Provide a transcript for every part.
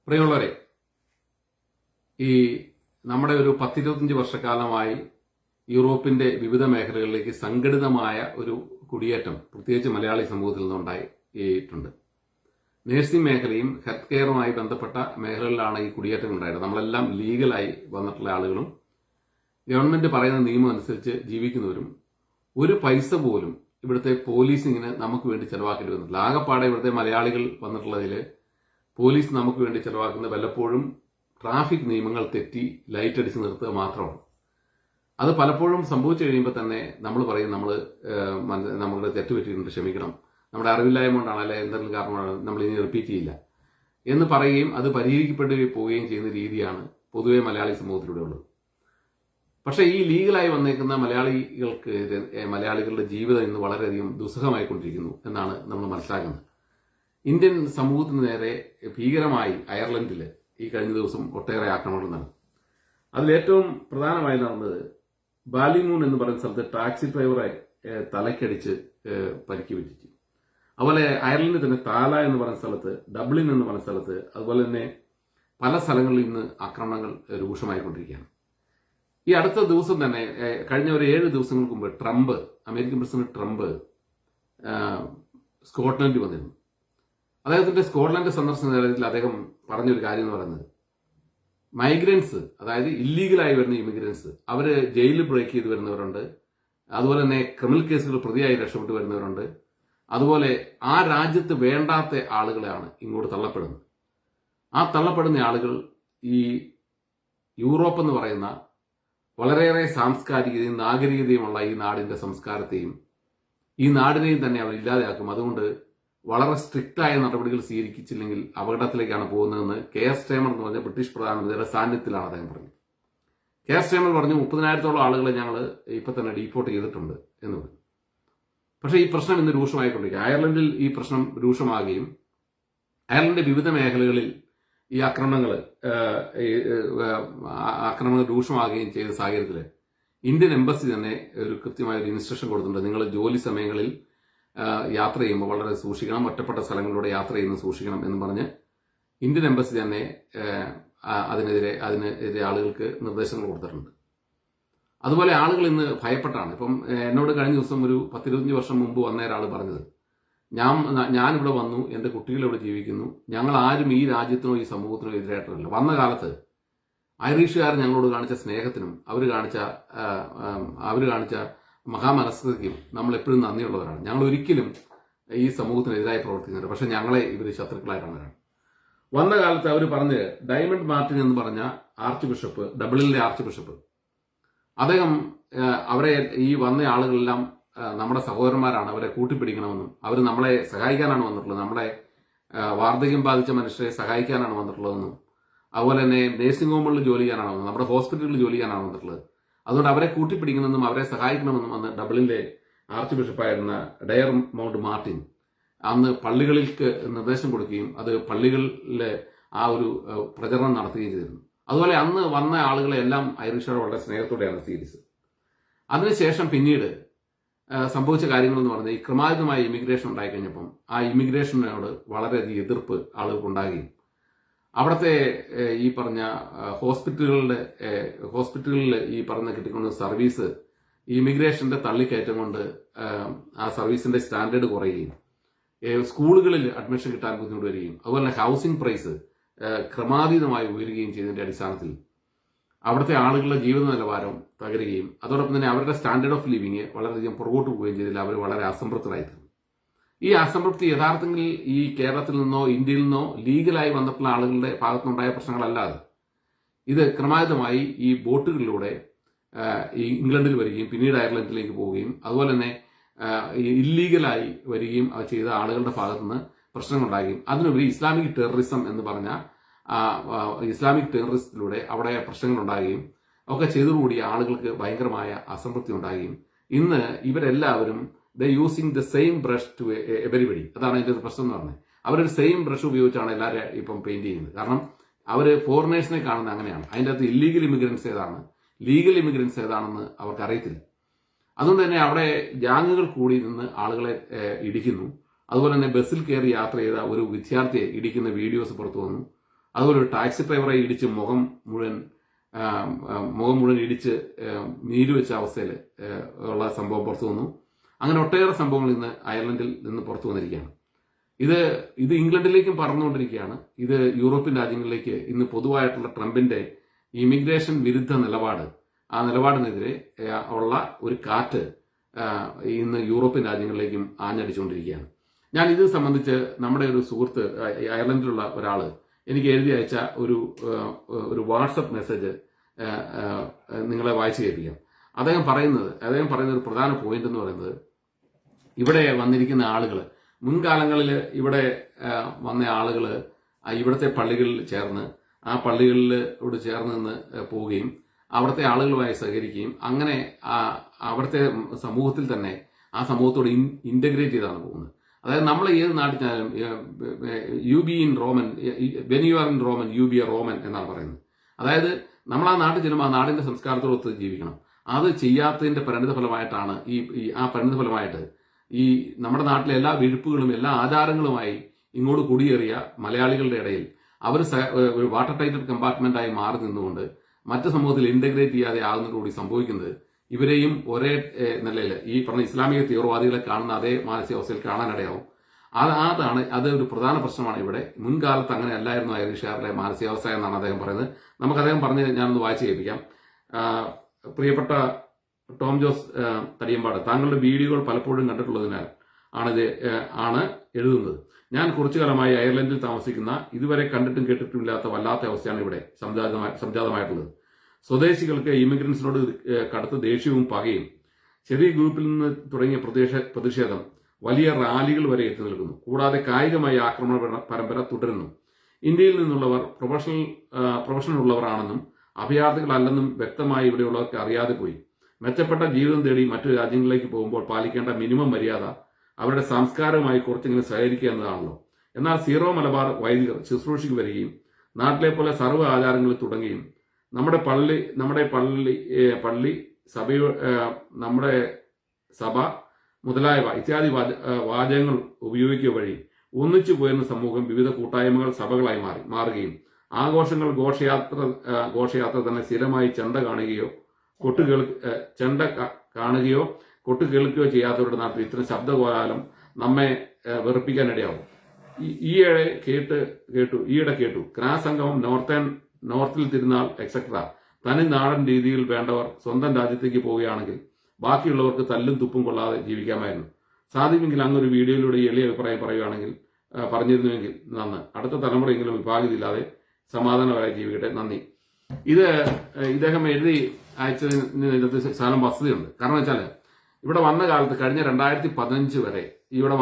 പ്രിയമുള്ളവരെ, ഈ നമ്മുടെ ഒരു 10-25 വർഷക്കാലമായി യൂറോപ്പിന്റെ വിവിധ മേഖലകളിലേക്ക് സംഘടിതമായ ഒരു കുടിയേറ്റം പ്രത്യേകിച്ച് മലയാളി സമൂഹത്തിൽ നിന്നുണ്ടായിട്ടുണ്ട്. നഴ്സിംഗ് മേഖലയും ഹെൽത്ത് കെയറുമായി ബന്ധപ്പെട്ട മേഖലകളിലാണ് ഈ കുടിയേറ്റം ഉണ്ടായത്. നമ്മളെല്ലാം ലീഗലായി വന്നിട്ടുള്ള ആളുകളും ഗവൺമെന്റ് പറയുന്ന നിയമം അനുസരിച്ച് ജീവിക്കുന്നവരും ഒരു പൈസ പോലും ഇവിടുത്തെ പോലീസിങ്ങിന് നമുക്ക് വേണ്ടി ചെലവാക്കേണ്ടി വന്നിട്ടില്ല. ആകെപ്പാടെ ഇവിടുത്തെ മലയാളികൾ വന്നിട്ടുള്ളതിൽ പോലീസ് നമുക്ക് വേണ്ടി ചെലവാക്കുന്നത് വല്ലപ്പോഴും ട്രാഫിക് നിയമങ്ങൾ തെറ്റി ലൈറ്റ് അടിച്ച് നിർത്തുക മാത്രമാണ്. അത് പലപ്പോഴും സംഭവിച്ചു കഴിയുമ്പോൾ തന്നെ നമ്മൾ പറയും നമ്മളുടെ തെറ്റുപറ്റിയിട്ടുണ്ട്, ക്ഷമിക്കണം, നമ്മുടെ അറിവില്ലായ്മ കൊണ്ടാണ്, അല്ലെ എന്തെങ്കിലും കാരണമാണ്, നമ്മൾ ഇനി റിപ്പീറ്റ് ചെയ്യില്ല എന്ന് പറയുകയും അത് പരിഹരിക്കപ്പെട്ടു പോവുകയും ചെയ്യുന്ന രീതിയാണ് പൊതുവെ മലയാളി സമൂഹത്തിലൂടെ ഉള്ളത്. പക്ഷേ ഈ ലീഗലായി വന്നേക്കുന്ന മലയാളികളുടെ ജീവിതം ഇന്ന് വളരെയധികം ദുസ്സഹമായിക്കൊണ്ടിരിക്കുന്നു എന്നാണ് നമ്മൾ മനസ്സിലാക്കുന്നത്. ഇന്ത്യൻ സമൂഹത്തിന് നേരെ ഭീകരമായി അയർലൻഡിൽ ഈ കഴിഞ്ഞ ദിവസം ഒട്ടേറെ ആക്രമണങ്ങൾ നടന്നു. അതിലേറ്റവും പ്രധാനമായി നടന്നത് ബാലിമൂൺ എന്ന് പറയുന്ന സ്ഥലത്ത് ടാക്സി ഡ്രൈവറെ തലക്കടിച്ച് പരിക്ക് പറ്റിച്ചു. അതുപോലെ അയർലൻഡിൽ തന്നെ താല എന്ന് പറയുന്ന സ്ഥലത്ത്, ഡബ്ലിൻ എന്ന് പറയുന്ന സ്ഥലത്ത്, അതുപോലെ തന്നെ പല സ്ഥലങ്ങളിൽ ഇന്ന് ആക്രമണങ്ങൾ രൂക്ഷമായിക്കൊണ്ടിരിക്കുകയാണ്. ഈ അടുത്ത ദിവസം തന്നെ കഴിഞ്ഞ ഒരു 7 ദിവസങ്ങൾക്ക് മുമ്പ് അമേരിക്കൻ പ്രസിഡന്റ് ട്രംപ് സ്കോട്ട്ലൻഡിൽ വന്നിരുന്നു. അദ്ദേഹത്തിന്റെ സ്കോട്ട്ലൻഡ് സന്ദർശന നേരത്തിൽ അദ്ദേഹം പറഞ്ഞൊരു കാര്യം എന്ന് പറയുന്നത്, മൈഗ്രൻസ്, അതായത് ഇല്ലീഗലായി വരുന്ന ഇമിഗ്രൻസ്, അവര് ജയിലിൽ ബ്രേക്ക് ചെയ്ത് വരുന്നവരുണ്ട്, അതുപോലെ തന്നെ ക്രിമിനൽ കേസുകൾ പ്രതിയായി രക്ഷപ്പെട്ടു വരുന്നവരുണ്ട്, അതുപോലെ ആ രാജ്യത്ത് വേണ്ടാത്ത ആളുകളെയാണ് ഇങ്ങോട്ട് തള്ളപ്പെടുന്നത്. ആ തള്ളപ്പെടുന്ന ആളുകൾ ഈ യൂറോപ്പ് എന്ന് പറയുന്ന വളരെയേറെ സാംസ്കാരികതയും നാഗരികതയുമുള്ള ഈ നാടിന്റെ സംസ്കാരത്തെയും ഈ നാടിനെയും തന്നെ അവർ ഇല്ലാതെയാക്കും. അതുകൊണ്ട് വളരെ സ്ട്രിക്റ്റായ നടപടികൾ സ്വീകരിച്ചില്ലെങ്കിൽ അപകടത്തിലേക്കാണ് പോകുന്നതെന്ന് കെയർ സ്റ്റേമർ എന്ന് പറഞ്ഞ ബ്രിട്ടീഷ് പ്രധാനമന്ത്രിയുടെ സാന്നിധ്യത്തിലാണ് അദ്ദേഹം പറഞ്ഞത്. കെയർ സ്റ്റേമർ പറഞ്ഞു 30,000-ഓളം ആളുകളെ ഞങ്ങൾ ഇപ്പൊ തന്നെ ഡീപ്പോർട്ട് ചെയ്തിട്ടുണ്ട് എന്ന് പറഞ്ഞു. പക്ഷേ ഈ പ്രശ്നം ഇന്ന് രൂക്ഷമായിക്കൊണ്ടിരിക്കുക. അയർലൻഡിൽ ഈ പ്രശ്നം രൂക്ഷമാകുകയും അയർലൻഡിന്റെ വിവിധ മേഖലകളിൽ ഈ ആക്രമണങ്ങൾ രൂക്ഷമാകുകയും ചെയ്ത സാഹചര്യത്തിൽ ഇന്ത്യൻ എംബസി തന്നെ ഒരു കൃത്യമായ ഒരു ഇൻസ്ട്രക്ഷൻ കൊടുത്തിട്ടുണ്ട്. നിങ്ങൾ ജോലി സമയങ്ങളിൽ യാത്ര ചെയ്യുമ്പോൾ വളരെ സൂക്ഷിക്കണം, ഒറ്റപ്പെട്ട സ്ഥലങ്ങളിലൂടെ യാത്ര ചെയ്യുന്നത് സൂക്ഷിക്കണം എന്ന് പറഞ്ഞ് ഇന്ത്യൻ എംബസി തന്നെ അതിനെതിരെ ആളുകൾക്ക് നിർദ്ദേശങ്ങൾ കൊടുത്തിട്ടുണ്ട്. അതുപോലെ ആളുകൾ ഇന്ന് ഭയപ്പെട്ടാണ്. ഇപ്പം എന്നോട് കഴിഞ്ഞ ദിവസം ഒരു 10-25 വർഷം മുമ്പ് വന്ന ഒരാൾ പറഞ്ഞത്, ഞാനിവിടെ വന്നു, എൻ്റെ കുട്ടികൾ ഇവിടെ ജീവിക്കുന്നു, ഞങ്ങൾ ആരും ഈ രാജ്യത്തിനോ ഈ സമൂഹത്തിനോ എതിരായിട്ടില്ല. വന്ന കാലത്ത് ഐറിഷുകാർ ഞങ്ങളോട് കാണിച്ച സ്നേഹത്തിനും അവർ കാണിച്ച മഹാമനസ്കതയ്ക്കും നമ്മൾ എപ്പോഴും നന്ദിയുള്ളവരാണ്. ഞങ്ങൾ ഒരിക്കലും ഈ സമൂഹത്തിനെതിരായി പ്രവർത്തിക്കുന്നില്ല, പക്ഷെ ഞങ്ങളെ ഇവർ ശത്രുക്കളായിട്ടാണ്. വന്ന കാലത്ത് അവർ പറഞ്ഞ് ഡയമണ്ട് മാർട്ടിൻ എന്ന് പറഞ്ഞ ആർച്ച് ബിഷപ്പ്, ഡബ്ലിനിലെ ആർച്ച് ബിഷപ്പ്, അദ്ദേഹം അവരെ ഈ വന്ന ആളുകളെല്ലാം നമ്മുടെ സഹോദരന്മാരാണ്, അവരെ കൂട്ടിപ്പിടിക്കണമെന്നും അവർ നമ്മളെ സഹായിക്കാനാണ് വന്നിട്ടുള്ളത്, നമ്മളെ വാർദ്ധക്യം ബാധിച്ച മനുഷ്യരെ സഹായിക്കാനാണ് വന്നിട്ടുള്ളതെന്നും, അതുപോലെ തന്നെ നേഴ്സിംഗ് ഹോമുകളിൽ ജോലി ചെയ്യാനാണ് വന്നത്, നമ്മുടെ ഹോസ്പിറ്റലുകളിൽ ജോലി ചെയ്യാനാണ് വന്നിട്ടുള്ളത്, അതുകൊണ്ട് അവരെ കൂട്ടിപ്പിടിക്കണമെന്നും അവരെ സഹായിക്കണമെന്നും അന്ന് ഡബ്ലിനിലെ ആർച്ച് ബിഷപ്പായിരുന്ന ഡയർ മൗണ്ട് മാർട്ടിൻ അന്ന് പള്ളികൾക്ക് നിർദ്ദേശം കൊടുക്കുകയും അത് പള്ളികളിലെ ആ ഒരു പ്രചരണം നടത്തുകയും ചെയ്തിരുന്നു. അതുപോലെ അന്ന് വന്ന ആളുകളെ എല്ലാം ഐറിഷുകാർ വളരെ സ്നേഹത്തോടെയാണ് സ്വീകരിച്ചത്. അതിനുശേഷം പിന്നീട് സംഭവിച്ച കാര്യങ്ങളെന്ന് പറഞ്ഞാൽ ഈ ക്രമാതീതമായ ഇമിഗ്രേഷൻ ഉണ്ടായിക്കഴിഞ്ഞപ്പം ആ ഇമിഗ്രേഷനോട് വളരെയധികം എതിർപ്പ് ആളുകൾക്കുണ്ടാകുകയും അവിടുത്തെ ഈ പറഞ്ഞ ഹോസ്പിറ്റലുകളിൽ ഈ പറഞ്ഞ കിട്ടിക്കൊണ്ട് സർവീസ് ഇമിഗ്രേഷന്റെ തള്ളിക്കയറ്റം കൊണ്ട് ആ സർവീസിന്റെ സ്റ്റാൻഡേർഡ് കുറയുകയും സ്കൂളുകളിൽ അഡ്മിഷൻ കിട്ടാൻ ബുദ്ധിമുട്ട് വരികയും അതുപോലെ തന്നെ ഹൗസിംഗ് പ്രൈസ് ക്രമാതീതമായി ഉയരുകയും ചെയ്തതിന്റെ അടിസ്ഥാനത്തിൽ അവിടുത്തെ ആളുകളുടെ ജീവിത നിലവാരം തകരുകയും അതോടൊപ്പം തന്നെ അവരുടെ സ്റ്റാൻഡേർഡ് ഓഫ് ലിവിങ് വളരെയധികം പുറകോട്ട് പോവുകയും ചെയ്തതിൽ അവർ വളരെ അസംതൃപ്തരായിത്തീർന്നു. ഈ അസംതൃപ്തി യഥാർത്ഥത്തിൽ ഈ കേരളത്തിൽ നിന്നോ ഇന്ത്യയിൽ നിന്നോ ലീഗലായി വന്നിട്ടുള്ള ആളുകളുടെ ഭാഗത്തുനിന്നുണ്ടായ പ്രശ്നങ്ങളല്ലാതെ ഇത് ക്രമാതീതമായി ഈ ബോട്ടുകളിലൂടെ ഈ ഇംഗ്ലണ്ടിൽ വരികയും പിന്നീട് അയർലൻഡിലേക്ക് പോവുകയും അതുപോലെ തന്നെ ഇല്ലീഗലായി വരികയും ചെയ്ത ആളുകളുടെ ഭാഗത്തുനിന്ന് പ്രശ്നങ്ങളുണ്ടാകുകയും അതിനുപരി ഇസ്ലാമിക് ടെററിസം എന്ന് പറഞ്ഞ ഇസ്ലാമിക് ടെററിസത്തിലൂടെ അവിടെ പ്രശ്നങ്ങൾ ഉണ്ടാകുകയും ഒക്കെ ചെയ്തതോടുകൂടി ആളുകൾക്ക് ഭയങ്കരമായ അസംതൃപ്തി ഉണ്ടാകുകയും ഇന്ന് ഇവരെല്ലാവരും using the same brush to everybody. അതാണ് അതിന്റെ ഒരു പ്രശ്നം എന്ന് പറഞ്ഞത്. അവരൊരു സെയിം ബ്രഷ് ഉപയോഗിച്ചാണ് എല്ലാവരും ഇപ്പം പെയിന്റ് ചെയ്യുന്നത്. കാരണം അവർ ഫോറിനേഴ്സിനെ കാണുന്നത് അങ്ങനെയാണ്. അതിൻ്റെ അകത്ത് ഇല്ലീഗൽ ഇമിഗ്രൻസ് ഏതാണ്, ലീഗൽ ഇമിഗ്രൻസ് ഏതാണെന്ന് അവർക്ക് അറിയത്തില്ല. അതുകൊണ്ട് തന്നെ അവിടെ ഗ്യാങ്ങുകൾ കൂടി നിന്ന് ആളുകളെ ഇടിക്കുന്നു. അതുപോലെ തന്നെ ബസ്സിൽ കയറി യാത്ര ചെയ്ത ഒരു വിദ്യാർത്ഥിയെ ഇടിക്കുന്ന വീഡിയോസ് പുറത്തു വന്നു. അതുപോലെ ഒരു ടാക്സി ഡ്രൈവറെ ഇടിച്ച് മുഖം മുഴുവൻ ഇടിച്ച് നീര് വെച്ച അവസ്ഥയിൽ ഉള്ള സംഭവം പുറത്തു വന്നു. അങ്ങനെ ഒട്ടേറെ സംഭവങ്ങൾ ഇന്ന് അയർലൻഡിൽ നിന്ന് പുറത്തു വന്നിരിക്കുകയാണ്. ഇത് ഇംഗ്ലണ്ടിലേക്കും പറന്നുകൊണ്ടിരിക്കുകയാണ്. ഇത് യൂറോപ്യൻ രാജ്യങ്ങളിലേക്ക് ഇന്ന് പൊതുവായിട്ടുള്ള ട്രംപിന്റെ ഇമിഗ്രേഷൻ വിരുദ്ധ നിലപാട്, ആ നിലപാടിനെതിരെ ഉള്ള ഒരു കാറ്റ് ഇന്ന് യൂറോപ്യൻ രാജ്യങ്ങളിലേക്കും ആഞ്ഞടിച്ചുകൊണ്ടിരിക്കുകയാണ്. ഞാൻ ഇത് സംബന്ധിച്ച് നമ്മുടെ ഒരു സുഹൃത്ത് അയർലൻഡിലുള്ള ഒരാൾ എനിക്ക് എഴുതി അയച്ച ഒരു വാട്സപ്പ് മെസ്സേജ് നിങ്ങളെ വായിച്ചു കേൾപ്പിക്കാം. അദ്ദേഹം പറയുന്ന ഒരു പ്രധാന പോയിന്റ് എന്ന് പറയുന്നത്, ഇവിടെ വന്നിരിക്കുന്ന ആളുകൾ മുൻകാലങ്ങളിൽ ഇവിടെ വന്ന ആളുകൾ ഇവിടുത്തെ പള്ളികളിൽ ചേർന്ന് ആ പള്ളികളിലോട് ചേർന്ന് നിന്ന് പോവുകയും അവിടുത്തെ ആളുകളുമായി സഹകരിക്കുകയും അങ്ങനെ അവിടുത്തെ സമൂഹത്തിൽ തന്നെ ആ സമൂഹത്തോട് ഇന്റഗ്രേറ്റ് ചെയ്താണ് പോകുന്നത്. അതായത് നമ്മൾ ഏത് നാട്ടിൽ ചെന്നാലും you be in Roman, when you are in Roman you be a Roman എന്നാണ് പറയുന്നത്. അതായത് നമ്മൾ ആ നാട്ടിൽ ചെല്ലുമ്പോൾ ആ നാടിന്റെ സംസ്കാരത്തോടൊത്ത് ജീവിക്കണം. അത് ചെയ്യാത്തതിന്റെ പരിണിതഫലമായിട്ടാണ് ആ പരിണിതഫലമായിട്ട് ഈ നമ്മുടെ നാട്ടിലെ എല്ലാ വിഴുപ്പുകളും എല്ലാ ആചാരങ്ങളുമായി ഇങ്ങോട്ട് കുടിയേറിയ മലയാളികളുടെ ഇടയിൽ അവർ ഒരു വാട്ടർ ടൈറ്റഡ് കമ്പാർട്ട്മെന്റായി മാറി നിന്നുകൊണ്ട് മറ്റു സമൂഹത്തിൽ ഇന്റഗ്രേറ്റ് ചെയ്യാതെ ആകുന്നതോടുകൂടി സംഭവിക്കുന്നത് ഇവരെയും ഒരേ നിലയിൽ ഈ പറഞ്ഞ ഇസ്ലാമിക തീവ്രവാദികളെ കാണുന്ന അതേ മാനസികാവസ്ഥയിൽ കാണാനിടയാവും. അത് ഒരു പ്രധാന പ്രശ്നമാണ് ഇവിടെ. മുൻകാലത്ത് അങ്ങനെ അല്ലായിരുന്നു ഐറിഷുകാരുടെ മാനസികാവസ്ഥ എന്നാണ് അദ്ദേഹം പറയുന്നത്. നമുക്ക് അദ്ദേഹം പറഞ്ഞ് ഞാനൊന്ന് വായിച്ചു കേൾപ്പിക്കാം. പ്രിയപ്പെട്ട ടോം ജോസ് തടിയമ്പാട്, താങ്കളുടെ വീഡിയോകൾ പലപ്പോഴും കണ്ടിട്ടുള്ളതിനാൽ ആണ് എഴുതുന്നത്. ഞാൻ കുറച്ചു കാലമായി അയർലൻഡിൽ താമസിക്കുന്ന ഇതുവരെ കണ്ടിട്ടും കേട്ടിട്ടുമില്ലാത്ത വല്ലാത്ത അവസ്ഥയാണ് ഇവിടെ സംജാതമായിട്ടുള്ളത്. സ്വദേശികൾക്ക് ഇമിഗ്രൻസിനോട് കടുത്ത ദേഷ്യവും പകയും, ചെറിയ ഗ്രൂപ്പിൽ നിന്ന് തുടങ്ങിയ പ്രതിഷേധം വലിയ റാലികൾ വരെ എത്തി നിൽക്കുന്നു. കൂടാതെ കായികമായ ആക്രമണ പരമ്പര തുടരുന്നു. ഇന്ത്യയിൽ നിന്നുള്ളവർ പ്രൊഫഷണൽ ഉള്ളവരാണെന്നും അഭയാർത്ഥികളല്ലെന്നും വ്യക്തമായി ഇവിടെയുള്ളവർക്ക് അറിയാതെ പോയി. മെച്ചപ്പെട്ട ജീവിതം തേടി മറ്റു രാജ്യങ്ങളിലേക്ക് പോകുമ്പോൾ പാലിക്കേണ്ട മിനിമം മര്യാദ അവരുടെ സംസ്കാരവുമായി കുറച്ചെങ്കിലും സഹകരിക്കുക എന്നതാണല്ലോ. എന്നാൽ സീറോ മലബാർ വൈദികർ ശുശ്രൂഷയ്ക്ക് വരികയും നാട്ടിലെ പോലെ സർവ്വ ആചാരങ്ങളിൽ തുടങ്ങുകയും നമ്മുടെ സഭ മുതലായവ ഇത്യാദി വാചകങ്ങൾ ഉപയോഗിക്കുക വഴി ഒന്നിച്ചു പോയിരുന്ന സമൂഹം വിവിധ കൂട്ടായ്മകൾ സഭകളായി മാറുകയും ആഘോഷങ്ങൾ ഘോഷയാത്ര തന്നെ സ്ഥിരമായി ചെണ്ട കാണുകയോ കൊട്ടു കേൾക്കുകയോ ചെയ്യാത്തവരുടെ നാട്ടിൽ ഇത്തരം ശബ്ദകോലാഹലം നമ്മെ വെറുപ്പിക്കാനിടയാവും. ഈയിടെ കേട്ടു ക്രാസ് സംഗമം നോർത്തിൽ തിരുനാൾ എക്സെട്ര തനി നാടൻ രീതിയിൽ വേണ്ടവർ സ്വന്തം രാജ്യത്തേക്ക് പോവുകയാണെങ്കിൽ ബാക്കിയുള്ളവർക്ക് തല്ലും തുപ്പും കൊള്ളാതെ ജീവിക്കാമായിരുന്നു. സാധ്യമെങ്കിൽ അങ്ങൊരു വീഡിയോയിലൂടെ എളിയ അഭിപ്രായം പറഞ്ഞിരുന്നുവെങ്കിൽ നന്ന്. അടുത്ത തലമുറയെങ്കിലും വിഭാഗിതില്ലാതെ സമാധാനപരമായി ജീവിക്കട്ടെ. നന്ദി. ഇദ്ദേഹം എഴുതി അയച്ചതിന് ശകലം വസ്തുതയുണ്ട്. കാരണം വെച്ചാൽ ഇവിടെ വന്ന കാലത്ത് കഴിഞ്ഞ 2015 വരെ ഇവിടെ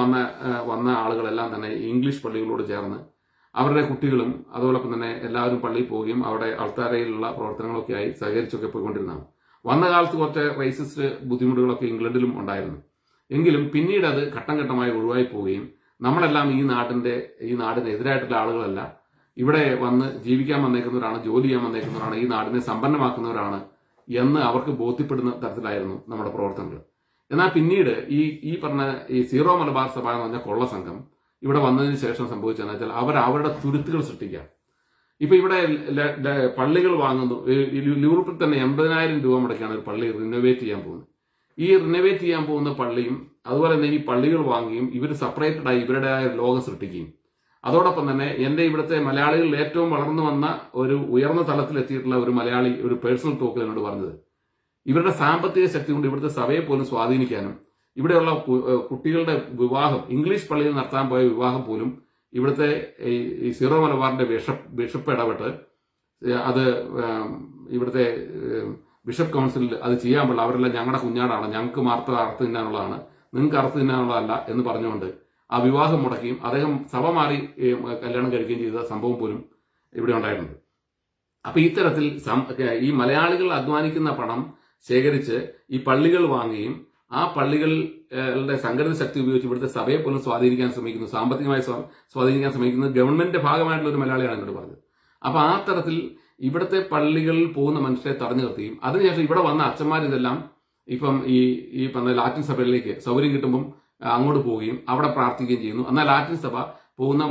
വന്ന ആളുകളെല്ലാം തന്നെ ഇംഗ്ലീഷ് പള്ളികളോട് ചേർന്ന് അവരുടെ കുട്ടികളും അതോടൊപ്പം തന്നെ എല്ലാവരും പള്ളിയിൽ പോവുകയും അവിടെ അൾത്താരയിലുള്ള പ്രവർത്തനങ്ങളൊക്കെ ആയി സഹകരിച്ചൊക്കെ പോയിക്കൊണ്ടിരുന്നതാണ്. വന്ന കാലത്ത് കുറച്ച് റേസിസ്റ്റ് ബുദ്ധിമുട്ടുകളൊക്കെ ഇംഗ്ലണ്ടിലും ഉണ്ടായിരുന്നു. എങ്കിലും പിന്നീട് അത് ഘട്ടം ഘട്ടമായി ഒഴിവായി പോവുകയും നമ്മളെല്ലാം ഈ നാടിന് എതിരായിട്ടുള്ള ആളുകളല്ല, ഇവിടെ വന്ന് ജീവിക്കാൻ വന്നേക്കുന്നവരാണ്, ജോലി ചെയ്യാൻ വന്നേക്കുന്നവരാണ്, ഈ നാടിനെ സമ്പന്നമാക്കുന്നവരാണ് എന്ന് അവർക്ക് ബോധ്യപ്പെടുന്ന തരത്തിലായിരുന്നു നമ്മുടെ പ്രവർത്തനങ്ങൾ. എന്നാൽ പിന്നീട് ഈ പറഞ്ഞ സീറോ മലബാർ സഭ എന്ന് പറഞ്ഞ കൊള്ള സംഘം ഇവിടെ വന്നതിന് ശേഷം സംഭവിച്ചതെന്ന് വെച്ചാൽ അവരുടെ തുരുത്തുകൾ സൃഷ്ടിക്കുക. ഇപ്പൊ ഇവിടെ പള്ളികൾ വാങ്ങുന്നു. യൂറോപ്പിൽ തന്നെ 80,000 രൂപ മുടക്കിയാണ് ഒരു പള്ളി റിനോവേറ്റ് ചെയ്യാൻ പോകുന്നത്. ഈ റിനോവേറ്റ് ചെയ്യാൻ പോകുന്ന പള്ളിയും അതുപോലെ തന്നെ ഈ പള്ളികൾ വാങ്ങുകയും ഇവർ സെപ്പറേറ്റഡ് ആയി ഇവരുടേതായ ലോകം സൃഷ്ടിക്കുകയും അതോടൊപ്പം തന്നെ എന്റെ ഇവിടുത്തെ മലയാളികളിൽ ഏറ്റവും വളർന്നു വന്ന ഒരു ഉയർന്ന തലത്തിലെത്തിയിട്ടുള്ള ഒരു മലയാളി ഒരു പേഴ്സണൽ ടോക്കിൽ എന്നോട് പറഞ്ഞത്, ഇവരുടെ സാമ്പത്തിക ശക്തി കൊണ്ട് ഇവിടുത്തെ സഭയെ പോലും സ്വാധീനിക്കാനും ഇവിടെയുള്ള കുട്ടികളുടെ വിവാഹം ഇംഗ്ലീഷ് പള്ളിയിൽ നടത്താൻ പോയ വിവാഹം പോലും ഇവിടുത്തെ ഈ സീറോ മലബാറിന്റെ ബിഷപ്പ് ഇടപെട്ട് അത് ഇവിടുത്തെ ബിഷപ്പ് കൗൺസിലിൽ അത് ചെയ്യാൻ പാടില്ല, അവരെല്ലാം ഞങ്ങളുടെ കുഞ്ഞാടാണ്, ഞങ്ങൾക്ക് മാത്രം അറുത്ത് തിന്നാനുള്ളതാണ്, നിങ്ങൾക്ക് അറുത്ത് തിന്നാനുള്ളതല്ല എന്ന് പറഞ്ഞുകൊണ്ട് ആ വിവാഹം മുടക്കുകയും അദ്ദേഹം സഭ മാറി കല്യാണം കഴിക്കുകയും ചെയ്ത സംഭവം പോലും ഇവിടെ ഉണ്ടായിട്ടുണ്ട്. അപ്പൊ ഇത്തരത്തിൽ ഈ മലയാളികൾ അധ്വാനിക്കുന്ന പണം ശേഖരിച്ച് ഈ പള്ളികൾ വാങ്ങുകയും ആ പള്ളികളുടെ സംഘടിത ശക്തി ഉപയോഗിച്ച് ഇവിടുത്തെ സഭയെ പോലും സ്വാധീനിക്കാൻ ശ്രമിക്കുന്നു, സാമ്പത്തികമായി സ്വാധീനിക്കാൻ ശ്രമിക്കുന്നത് ഗവൺമെന്റിന്റെ ഭാഗമായിട്ടുള്ള ഒരു മലയാളിയാണ് എന്നോട് പറഞ്ഞത്. അപ്പൊ ആ തരത്തിൽ ഇവിടുത്തെ പള്ളികളിൽ പോകുന്ന മനുഷ്യരെ തടഞ്ഞു നിർത്തുകയും അതിനുശേഷം ഇവിടെ വന്ന അച്ഛന്മാർ ഇതെല്ലാം ഇപ്പം ഈ പറഞ്ഞ ലാറ്റിൻ സഭയിലേക്ക് സൗകര്യം കിട്ടുമ്പം അങ്ങോട്ട് പോവുകയും അവിടെ പ്രാർത്ഥിക്കുകയും ചെയ്യുന്നു. എന്നാൽ ലാറ്റിൻ സഭ പോകുന്ന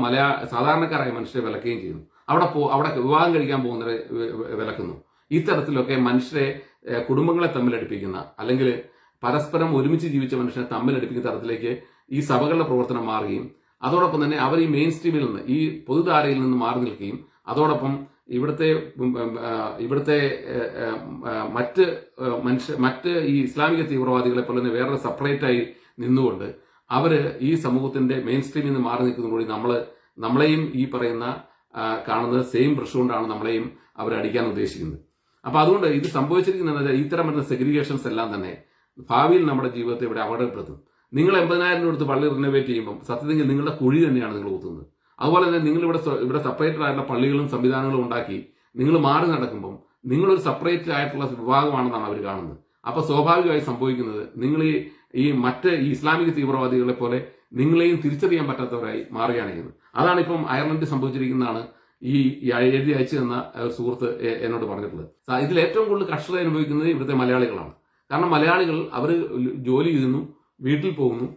സാധാരണക്കാരായ മനുഷ്യരെ വിലക്കുകയും ചെയ്യുന്നു. അവിടെ വിവാഹം കഴിക്കാൻ പോകുന്നവരെ വിലക്കുന്നു. ഇത്തരത്തിലൊക്കെ മനുഷ്യരെ കുടുംബങ്ങളെ തമ്മിലടിപ്പിക്കുന്ന അല്ലെങ്കിൽ പരസ്പരം ഒരുമിച്ച് ജീവിച്ച മനുഷ്യനെ തമ്മിലടിപ്പിക്കുന്ന തരത്തിലേക്ക് ഈ സഭകളുടെ പ്രവർത്തനം മാറുകയും അതോടൊപ്പം തന്നെ അവർ ഈ മെയിൻ സ്ട്രീമിൽ നിന്ന് ഈ പൊതുധാരയിൽ നിന്ന് മാറി നിൽക്കുകയും അതോടൊപ്പം ഇവിടുത്തെ മറ്റ് ഈ ഇസ്ലാമിക തീവ്രവാദികളെ പോലെ തന്നെ വേറെ സെപ്പറേറ്റായി നിന്നുകൊണ്ട് അവര് ഈ സമൂഹത്തിന്റെ മെയിൻ സ്ട്രീമിൽ നിന്ന് മാറി നിൽക്കുന്നതോടുകൂടി നമ്മളെയും ഈ പറയുന്ന കാണുന്നത് സെയിം ബ്രഷ് കൊണ്ടാണ് നമ്മളെയും അവരടിക്കാൻ ഉദ്ദേശിക്കുന്നത്. അപ്പൊ അതുകൊണ്ട് ഇത് സംഭവിച്ചിരിക്കുന്നത് ഇത്തരം വരുന്ന സെഗ്രിഗേഷൻസ് എല്ലാം തന്നെ ഭാവിയിൽ നമ്മുടെ ജീവിതത്തെ ഇവിടെ അപകടപ്പെടുത്തും. നിങ്ങൾ 80,000 രൂപ എടുത്ത് പള്ളി റിനോവേറ്റ് ചെയ്യുമ്പോൾ സത്യത്തിൽ നിങ്ങളുടെ കുഴി തന്നെയാണ് നിങ്ങൾ കുത്തുന്നത്. അതുപോലെ തന്നെ നിങ്ങൾ ഇവിടെ സെപ്പറേറ്റഡ് ആയിട്ടുള്ള പള്ളികളും സംവിധാനങ്ങളും ഉണ്ടാക്കി നിങ്ങൾ മാറി നടക്കുമ്പോൾ നിങ്ങളൊരു സെപ്പറേറ്റ് ആയിട്ടുള്ള വിഭാഗമാണെന്നാണ് അവർ കാണുന്നത്. അപ്പൊ സ്വാഭാവികമായി സംഭവിക്കുന്നത് നിങ്ങൾ ഈ ഇസ്ലാമിക തീവ്രവാദികളെ പോലെ നിങ്ങളെയും തിരിച്ചറിയാൻ പറ്റാത്തവരായി മാറുകയാണ് ചെയ്യുന്നത്. അതാണ് ഇപ്പം അയർലൻഡിൽ സംഭവിച്ചിരിക്കുന്നതാണ് ഈ എഴുതി അയച്ചു തന്ന സുഹൃത്ത് എന്നോട് പറഞ്ഞിട്ടുള്ളത്. ഇതിൽ ഏറ്റവും കൂടുതൽ കഷ്ടത അനുഭവിക്കുന്നത് ഇവിടുത്തെ മലയാളികളാണ്. കാരണം മലയാളികൾ അവർ ജോലി ചെയ്യുന്നു, വീട്ടിൽ പോകുന്നു,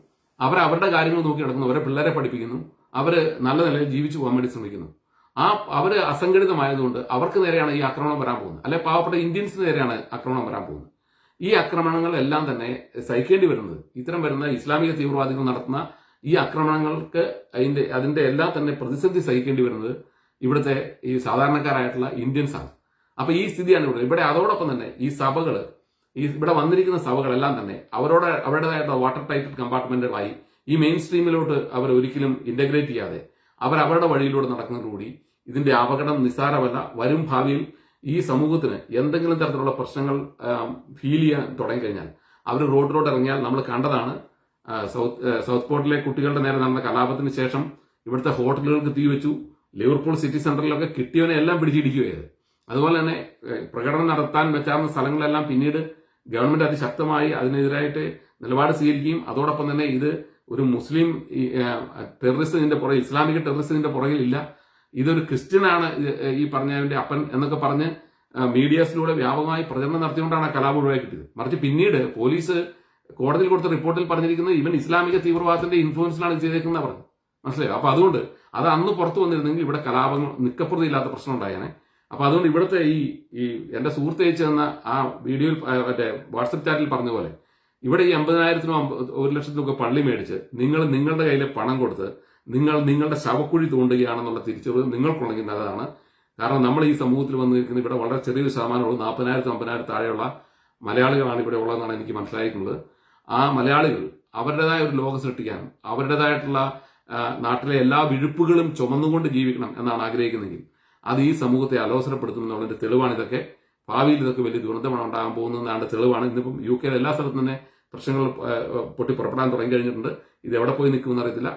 അവരുടെ കാര്യങ്ങൾ നോക്കി നടക്കുന്നു, അവരെ പിള്ളേരെ പഠിപ്പിക്കുന്നു, അവര് നല്ല നിലയിൽ ജീവിച്ചു പോകാൻ വേണ്ടി ശ്രമിക്കുന്നു. അവര് അസംഘടിതമായതുകൊണ്ട് അവർക്ക് നേരെയാണ് ഈ ആക്രമണം വരാൻ പോകുന്നത്. അല്ലെ പാവപ്പെട്ട ഇന്ത്യൻസിന് നേരെയാണ് ആക്രമണം വരാൻ പോകുന്നത്. ഈ ആക്രമണങ്ങളെല്ലാം തന്നെ സഹിക്കേണ്ടി വരുന്നത് ഇത്തരം വരുന്ന ഇസ്ലാമിക തീവ്രവാദികൾ നടത്തുന്ന ഈ ആക്രമണങ്ങൾക്ക് അതിന്റെ എല്ലാം തന്നെ പ്രതിസന്ധി സഹിക്കേണ്ടി വരുന്നത് ഇവിടുത്തെ ഈ സാധാരണക്കാരായിട്ടുള്ള ഇന്ത്യൻസ് ആണ്. അപ്പൊ ഈ സ്ഥിതിയാണ് ഇവിടെ. അതോടൊപ്പം തന്നെ ഈ സഭകള് ഇവിടെ വന്നിരിക്കുന്ന സഭകളെല്ലാം തന്നെ അവരുടേതായിട്ടുള്ള വാട്ടർ ടൈറ്റഡ് കമ്പാർട്ട്മെന്റുകളായി ഈ മെയിൻ സ്ട്രീമിലോട്ട് അവർ ഒരിക്കലും ഇന്റഗ്രേറ്റ് ചെയ്യാതെ അവരുടെ വഴിയിലൂടെ നടക്കുന്നതോടുകൂടി ഇതിന്റെ അപകടം നിസ്സാരമല്ല. വരും ഭാവിയിൽ ഈ സമൂഹത്തിന് എന്തെങ്കിലും തരത്തിലുള്ള പ്രശ്നങ്ങൾ ഫീൽ ചെയ്യാൻ തുടങ്ങിക്കഴിഞ്ഞാൽ അവർ റോഡിലോട്ട് ഇറങ്ങിയാൽ നമ്മൾ കണ്ടതാണ്. സൗത്ത് പോർട്ടിലെ കുട്ടികളുടെ നേരെ നടന്ന കലാപത്തിന് ശേഷം ഇവിടുത്തെ ഹോട്ടലുകൾക്ക് തീവെച്ചു. ലിവർപൂൾ സിറ്റി സെന്ററിലൊക്കെ കിട്ടിയവനെ എല്ലാം പിടിച്ചിടിക്കുകയായത്. അതുപോലെ തന്നെ പ്രകടനം നടത്താൻ വെച്ചാർന്ന സ്ഥലങ്ങളെല്ലാം പിന്നീട് ഗവൺമെന്റ് അതിശക്തമായി അതിനെതിരായിട്ട് നിലപാട് സ്വീകരിക്കുകയും അതോടൊപ്പം തന്നെ ഇത് ഒരു മുസ്ലിം ടെററിസത്തിന്റെ പുറകിൽ, ഇസ്ലാമിക ടെററിസത്തിന്റെ പുറകിലില്ല, ഇതൊരു ക്രിസ്ത്യനാണ് ഈ പറഞ്ഞവന്റെ അപ്പൻ എന്നൊക്കെ പറഞ്ഞ് മീഡിയാസിലൂടെ വ്യാപകമായി പ്രചരണം നടത്തിക്കൊണ്ടാണ് ആ കലാപം ഒഴിവാക്കി കിട്ടിയത്. മറിച്ച് പിന്നീട് പോലീസ് കോടതിയിൽ കൊടുത്ത റിപ്പോർട്ടിൽ പറഞ്ഞിരിക്കുന്നത് ഇവൻ ഇസ്ലാമിക തീവ്രവാദത്തിന്റെ ഇൻഫ്ലുവൻസിലാണ് ചെയ്തേക്കുന്നത് പറഞ്ഞു. മനസ്സിലായോ? അപ്പൊ അതുകൊണ്ട് അത് അന്ന് പുറത്തു വന്നിരുന്നെങ്കിൽ ഇവിടെ കലാപങ്ങൾ നിക്കപ്രതിയില്ലാത്ത പ്രശ്നം ഉണ്ടായേനെ. അപ്പൊ അതുകൊണ്ട് ഇവിടുത്തെ ഈ എന്റെ സുഹൃത്ത് അയച്ചു തന്ന ആ വീഡിയോയിൽ വാട്സപ്പ് ചാറ്റിൽ പറഞ്ഞ പോലെ ഇവിടെ ഈ 50,000-നും 1,00,000-നും ഒക്കെ പള്ളി മേടിച്ച് നിങ്ങളുടെ കയ്യിൽ പണം കൊടുത്ത് നിങ്ങളുടെ ശവക്കുഴി തോണ്ടുകയാണെന്നുള്ള തിരിച്ചറിവ് നിങ്ങൾക്കുണ്ടെങ്കിൽ നല്ലതാണ്. കാരണം നമ്മൾ ഈ സമൂഹത്തിൽ വന്നിരിക്കുന്നത് ഇവിടെ വളരെ ചെറിയൊരു ശതമാനമുള്ളൂ. 40,000 50,000 താഴെയുള്ള മലയാളികളാണ് ഇവിടെ ഉള്ളതെന്നാണ് എനിക്ക് മനസ്സിലായിരിക്കുന്നത്. ആ മലയാളികൾ അവരുടേതായ ഒരു ലോകം സൃഷ്ടിക്കാനും അവരുടേതായിട്ടുള്ള നാട്ടിലെ എല്ലാ വിഴുപ്പുകളും ചുമന്നുകൊണ്ട് ജീവിക്കണം എന്നാണ് ആഗ്രഹിക്കുന്നതെങ്കിൽ അത് ഈ സമൂഹത്തെ അലോസരപ്പെടുത്തുമെന്നുള്ളതിന്റെ തെളിവാണ് ഇതൊക്കെ. ഭാവിയിൽ ഇതൊക്കെ വലിയ ദുരന്തമാണ് ഉണ്ടാകാൻ പോകുന്നതാണ് തെളിവാണ്. ഇന്നിപ്പം UK എല്ലാ സ്ഥലത്തും തന്നെ പ്രശ്നങ്ങൾ പൊട്ടി പുറപ്പെടാൻ തുടങ്ങി കഴിഞ്ഞിട്ടുണ്ട്. ഇത് എവിടെ പോയി നിൽക്കുമെന്ന് അറിയത്തില്ല.